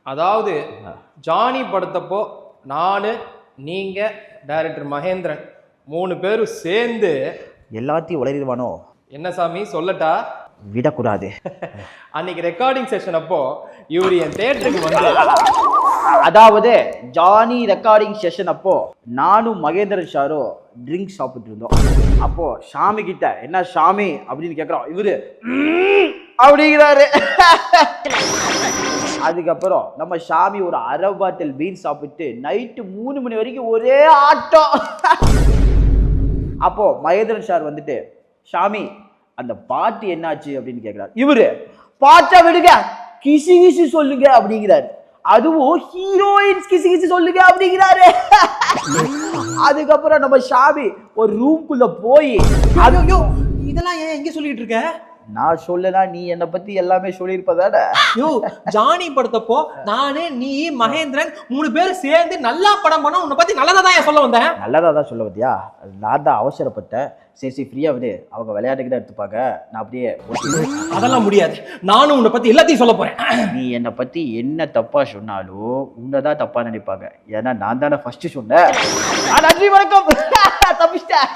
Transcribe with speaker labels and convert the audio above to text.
Speaker 1: அதாவது ஜானி படத்தப்போ நானு நீங்க டைரக்டர் மகேந்திரன் 3 பேரும் சேர்ந்து
Speaker 2: எல்லாத்தையும் உளறிடுவானோ?
Speaker 1: என்ன சாமி சொல்லட்டா?
Speaker 2: விடக்கூடாது.
Speaker 1: அன்னைக்கு ரெக்கார்டிங் செஷன் அப்போ இவர் என் தேட்டருக்கு வந்து,
Speaker 2: அதாவது ஜானி ரெக்கார்டிங் செஷன் அப்போ நானும் மகேந்திரன் சாரும் ட்ரிங்க் சாப்பிட்டு இருந்தோம். அப்போ ஷாமி கிட்ட என்ன ஷாமி அப்படின்னு கேட்குறோம். இவரு அப்படிங்கிறாரு. அதுக்கப்புறம் நம்ம ஷாமி ஒரு அரை பாட்டில் பீர் சாப்பிட்டு நைட்டு 3 மணி வரைக்கும் ஒரே ஆட்டம். அப்போ மகேந்திரன் சார் வந்துட்டு, ஷாமி அந்த பாட்டு என்னாச்சு அப்படின்னு கேட்கிறாரு. இவரு பாட்டை விடுங்க, கிசி கிசி சொல்லுங்க அப்படிங்கிறாரு. அதுவும் ஹீரோயின்ஸ் கிசி கிசி சொல்லுங்க அப்படிங்கிறாரு. அதுக்கப்புறம் நம்ம ஷாமி ஒரு ரூம்குள்ள போய்,
Speaker 1: இதெல்லாம் ஏன் எங்க சொல்லிட்டு இருக்க?
Speaker 2: நான் சொல்லனா நீ என்னை பத்தி எல்லாமே சொல்லியிருப்பதானே.
Speaker 1: யோ, ஜானி படத்தப்போ நானே நீ மகேந்திரன் 3 பேர் சேர்ந்து நல்லா படம் பண்ண உன்னை பத்தி நல்லதா தான் சொல்ல வந்தேன்.
Speaker 2: நல்லதா தான் சொல்ல வந்தியா? நான் தான் அவசரப்பட்டேன். சரி ஃப்ரீயா விடு, அவங்க விளையாட்டுக்கு தான் எடுத்துப்பாங்க. நான் அப்படியே
Speaker 1: அதெல்லாம் முடியாது. நானும் உன்னை பத்தி எல்லாத்தையும் சொல்ல போறேன்.
Speaker 2: நீ என்னை பத்தி என்ன தப்பா சொன்னாலும் உன்னதான் தப்பா நினைப்பாங்க. ஏன்னா நான் தானே ஃபர்ஸ்ட் சொன்னேன். நன்றி வணக்கம். தப்பிச்சிட்டேன்.